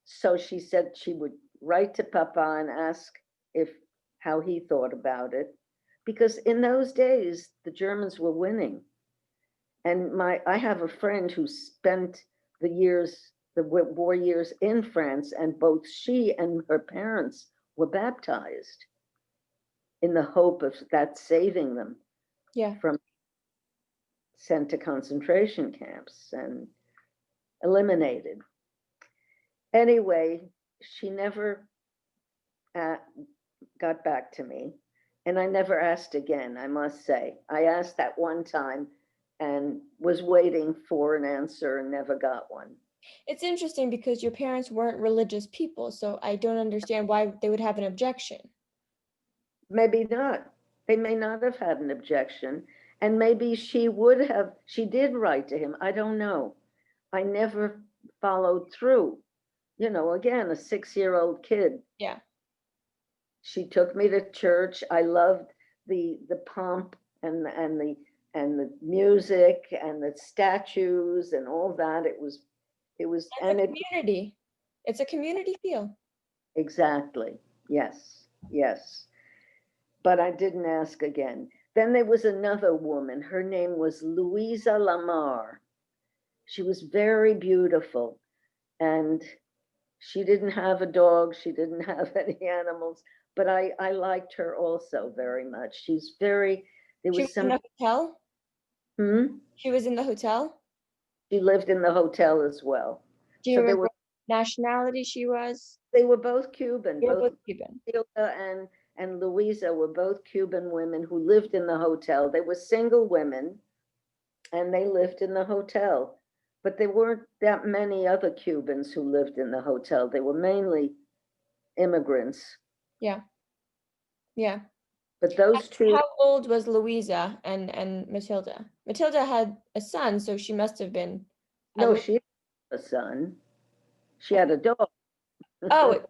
So she said she would write to Papa and ask how he thought about it. Because in those days, the Germans were winning. And I have a friend who spent the war years in France, and both she and her parents were baptized in the hope of that saving them from sent to concentration camps and eliminated. Anyway, she never got back to me, and I never asked again, I must say. I asked that one time and was waiting for an answer and never got one. It's interesting because your parents weren't religious people, so I don't understand why they would have an objection. Maybe not. They may not have had an objection. And maybe she did write to him. I don't know. I never followed through. You know, again, a 6-year-old kid. Yeah. She took me to church. I loved the pomp and the music and the statues and all that. It was It's and a it community. It's a community feel. exactly. Yes. Yes. But I didn't ask again. Then there was another woman. Her name was Louisa Lamar. She was very beautiful, and she didn't have a dog. She didn't have any animals, but I liked her also very much. There She was was in some, the hotel. hmm? She was in the hotel. She lived in the hotel as well. Do you So remember what nationality she was? they were both Cuban, They were both both Cuban. Hilda and Louisa were both Cuban women who lived in the hotel. They were single women and they lived in the hotel. But there weren't that many other Cubans who lived in the hotel. They were mainly immigrants. Yeah. Yeah. But those two, How old was Louisa and Matilda? Matilda had a son, so she must have been at no, least. she had a son. She had a dog. Oh,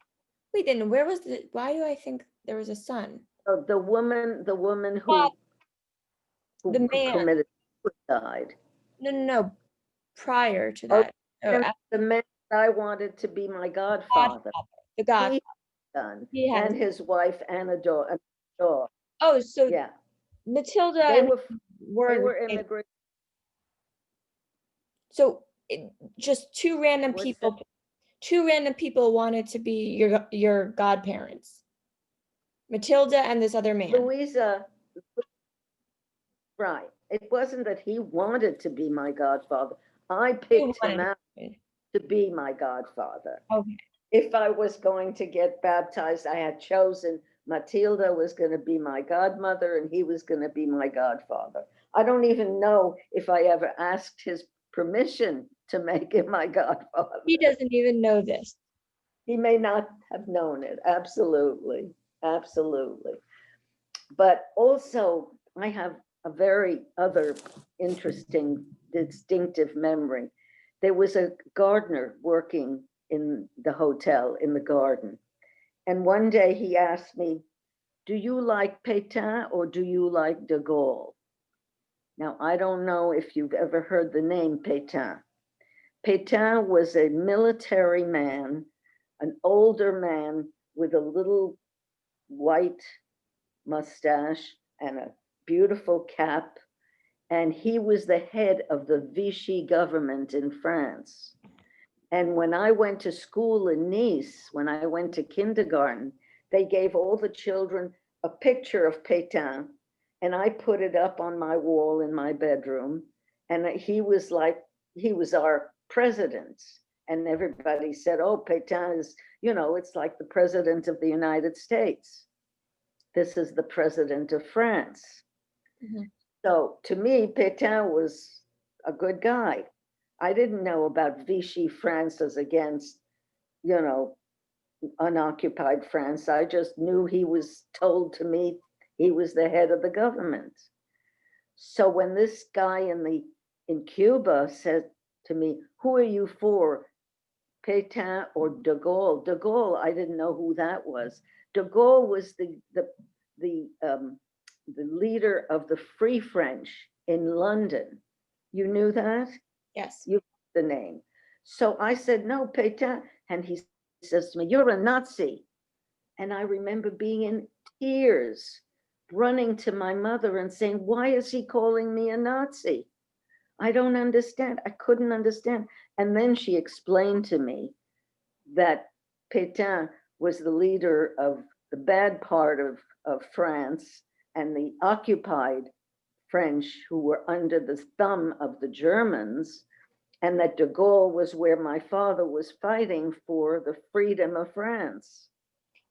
wait, then where was the? Why do I think there was a son? The woman But who the man. committed suicide. No, no, no. Prior to Oh, that. Oh, and the man that I wanted to be my godfather. Godfather. The God. He had a son He had a. and his wife and a dog. Oh, so Yeah, Matilda they and were they weren't were related. immigrants. So just What's that? two random people wanted to be your godparents. Matilda and this other man. Louisa, right. It wasn't that he wanted to be my godfather. I They picked him wanted out it. to be my godfather. Okay. If I was going to get baptized, I had chosen Matilda was going to be my godmother and he was going to be my godfather. I don't even know if I ever asked his permission to make him my godfather. He doesn't even know this. He may not have known it. Absolutely. Absolutely. But also, I have a very other interesting, distinctive memory. There was a gardener working in the hotel in the garden. And one day he asked me, do you like Pétain or do you like de Gaulle? Now, I don't know if you've ever heard the name Pétain. Pétain was a military man, an older man with a little white mustache and a beautiful cap. And he was the head of the Vichy government in France. And when I went to school in Nice, when I went to kindergarten, they gave all the children a picture of Pétain, and I put it up on my wall in my bedroom. And he was our president. And everybody said, oh, Pétain is, it's like the president of the United States. This is the president of France. Mhm. So to me, Pétain was a good guy. I didn't know about Vichy France as against, you know, unoccupied France. I just knew he was told to me he was the head of the government. So when this guy in Cuba said to me, "Who are you for, Pétain or de Gaulle?" De Gaulle, I didn't know who that was. De Gaulle was the the leader of the Free French in London. You knew that? Yes. You the name. So I said, no, Pétain. And he says to me, you're a Nazi. And I remember being in tears, running to my mother and saying, why is he calling me a Nazi? I don't understand. I couldn't understand. And then she explained to me that Pétain was the leader of the bad part of France and the occupied French who were under the thumb of the Germans, and that de Gaulle was where my father was fighting for the freedom of France.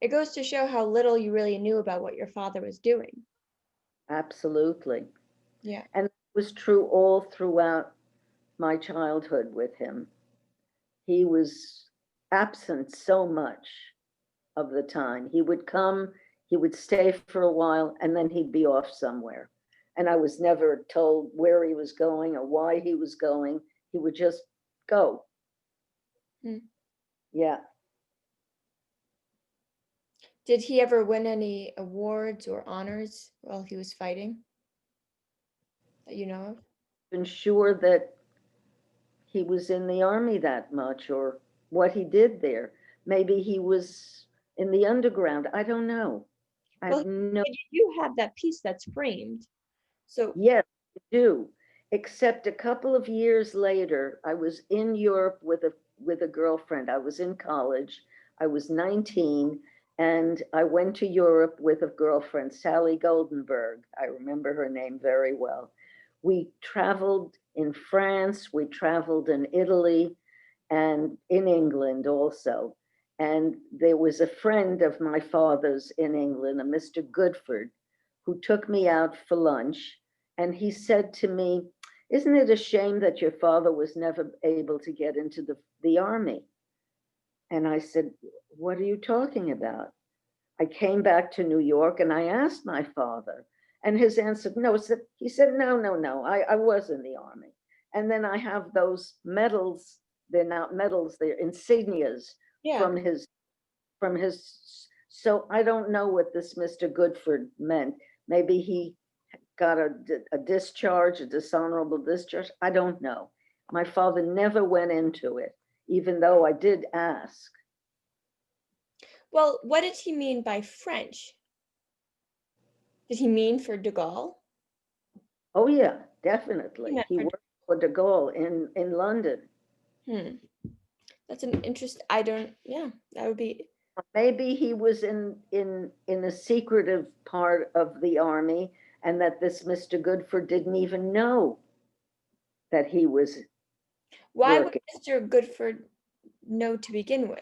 It goes to show how little you really knew about what your father was doing. Absolutely. Yeah. And it was true all throughout my childhood with him. he was absent so much of the time. He would come, he would stay for a while, and then he'd be off somewhere. And I was never told where he was going or why he was going. He would just go. Hmm. Yeah. Did he ever win any awards or honors while he was fighting that you know of? Been sure that he was in the army that much or what he did there. Maybe he was in the underground. I don't know. I Well, have no. you have that piece that's framed. So, Yes, I do. Except a couple of years later, I was in Europe with a girlfriend. I was in college. I was 19, and I went to Europe with a girlfriend, Sally Goldenberg. I remember her name very well. We traveled in France, we traveled in Italy, and in England also. And there was a friend of my father's in England, a Mr. Goodford, who took me out for lunch. And he said to me, "Isn't it a shame that your father was never able to get into the army?" And I said, "What are you talking about?" I came back to New York and I asked my father, and his answer, no, he said, no, no, no, I was in the army. And then I have those medals, they're not medals, they're insignias yeah. from so I don't know what this Mr. Goodford meant. Maybe he got a discharge, a dishonorable discharge. I don't know. My father never went into it, even though I did ask. Well, what did he mean by French? Did he mean for de Gaulle? Oh, yeah, He definitely. meant He for, worked for de Gaulle in London. hmm. That's an interest. I don't, yeah, that would be, Maybe he was in a secretive part of the army, and that this Mr. Goodford didn't even know that he was why would working. Mr. Goodford know to begin with?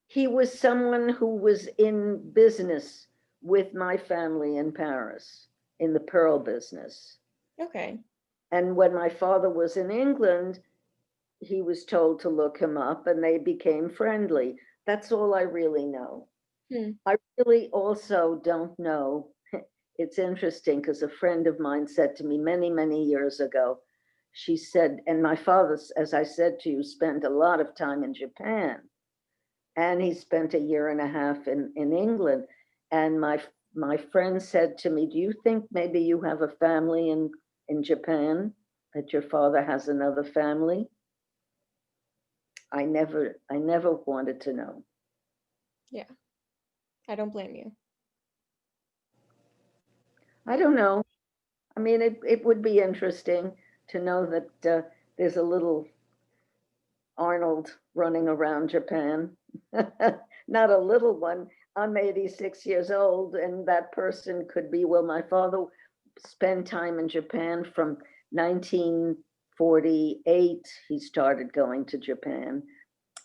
He was someone who was in business with my family in Paris, in the pearl business. Okay. And when my father was in England, he was told to look him up and they became friendly. That's all I really know. Hmm. I really also don't know. It's interesting because a friend of mine said to me many, many years ago, she said, and my father, as I said to you, spent a lot of time in Japan, and he spent a year and a half in England. And my friend said to me, "Do you think maybe you have a family in Japan, that your father has another family?" I never wanted to know. Yeah, I don't blame you. I don't know. I mean, it would be interesting to know that there's a little Arnold running around Japan. Not a little one. I'm 86 years old, and that person could be, well, my father spent time in Japan from 1948. He started going to Japan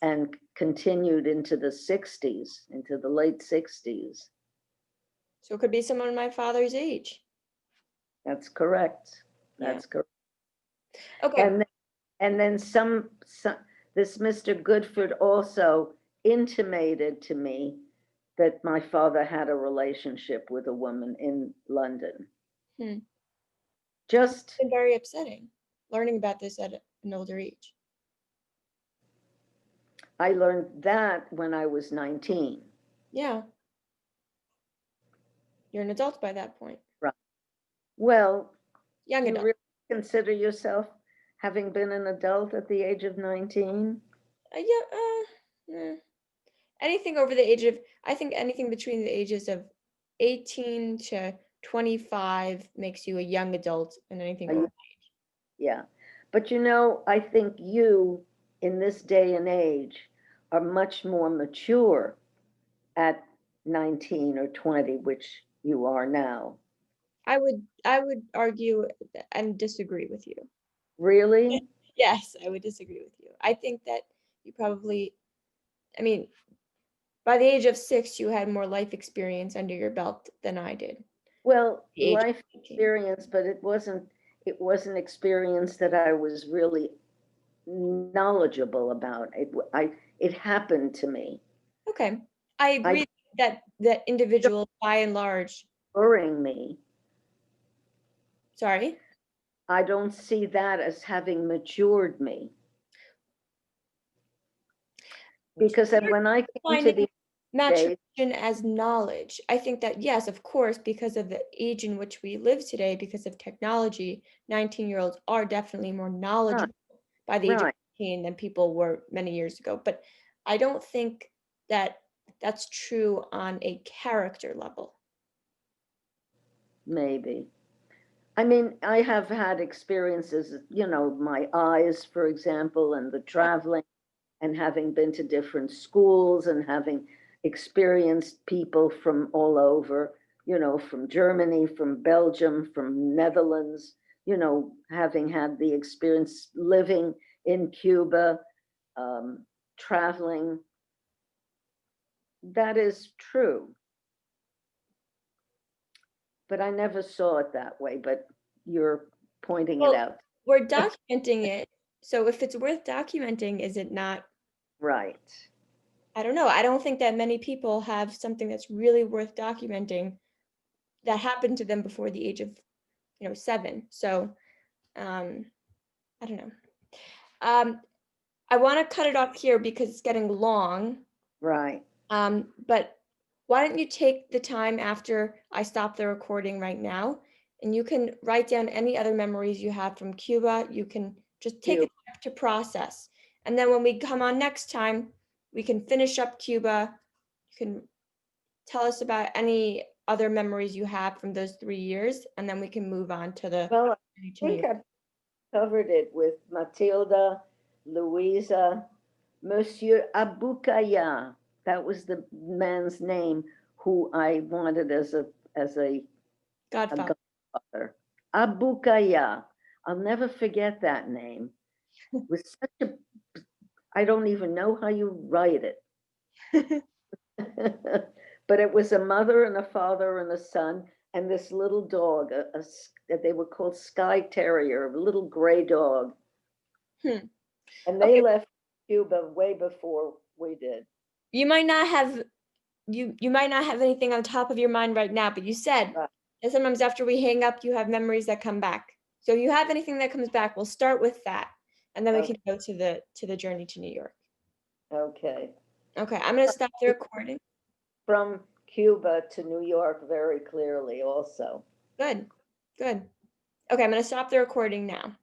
and continued into the 60s, into the late 60s. So it could be someone my father's age. That's correct. Yeah. That's correct. Okay. And and then some this Mr. Goodford also intimated to me that my father had a relationship with a woman in London. Hmm. Just Been very upsetting learning about this at an older age. I learned that when I was 19. Yeah, you're an adult by that point. Right. Well, Young do you adult. really consider yourself having been an adult at the age of 19? Yeah, anything over the age of, I think anything between the ages of 18 to 25 makes you a young adult, and anything Are you, over. yeah. But I think you in this day and age are much more mature at 19 or 20, which you are now. I would argue and disagree with you. Really? Yes, I would disagree with you. I think that you probably, I mean, by the age of 6, you had more life experience under your belt than I did. Well, The age of life 18. experience, but it wasn't experience that I was really knowledgeable about it. It happened to me. Okay. I I agree that individuals by and large, During me, sorry, I don't see that as having matured me. Because you're when I came to finding the States, maturation as knowledge. I think that, yes, of course, because of the age in which we live today, because of technology, 19-year-olds are definitely more right, knowledgeable by the age of right, 18 than people were many years ago. But I don't think that that's true on a character level. maybe. I mean, I have had experiences, my eyes, for example, and the traveling and having been to different schools and having experienced people from all over, from Germany, from Belgium, from Netherlands, having had the experience living in Cuba, traveling. That is true. But I never saw it that way, but you're pointing it Well, out. we're documenting it. So if it's worth documenting, is it not? Right. I don't know. I don't think that many people have something that's really worth documenting that happened to them before the age of, 7. So, um, I don't know. Um, I want to cut it off here because it's getting long. Right. But why don't you take the time after I stop the recording right now, and you can write down any other memories you have from Cuba. You can just take a You. time to process. And then when we come on next time, we can finish up Cuba. You can tell us about any other memories you have from those 3 years, and then we can move on to the Well, I journey to New think York. I covered it with Matilda, Louisa, Monsieur Abukaya. That was the man's name who I wanted a Godfather. godfather. Abukaya. I'll never forget that name. It was such a, I don't even know how you write it. But it was a mother and a father and a son and this little dog, they were called Sky Terrier, a little gray dog. Hmm. And they Okay, left Cuba way before we did. you might not have you might not have anything on top of your mind right now, but you said Right. that sometimes after we hang up, you have memories that come back. So if you have anything that comes back, we'll start with that, and then we Okay. can go to the journey to New York. Okay. Okay, I'm gonna stop the recording. From Cuba to New York very clearly also. Good, good. Okay, I'm gonna stop the recording now.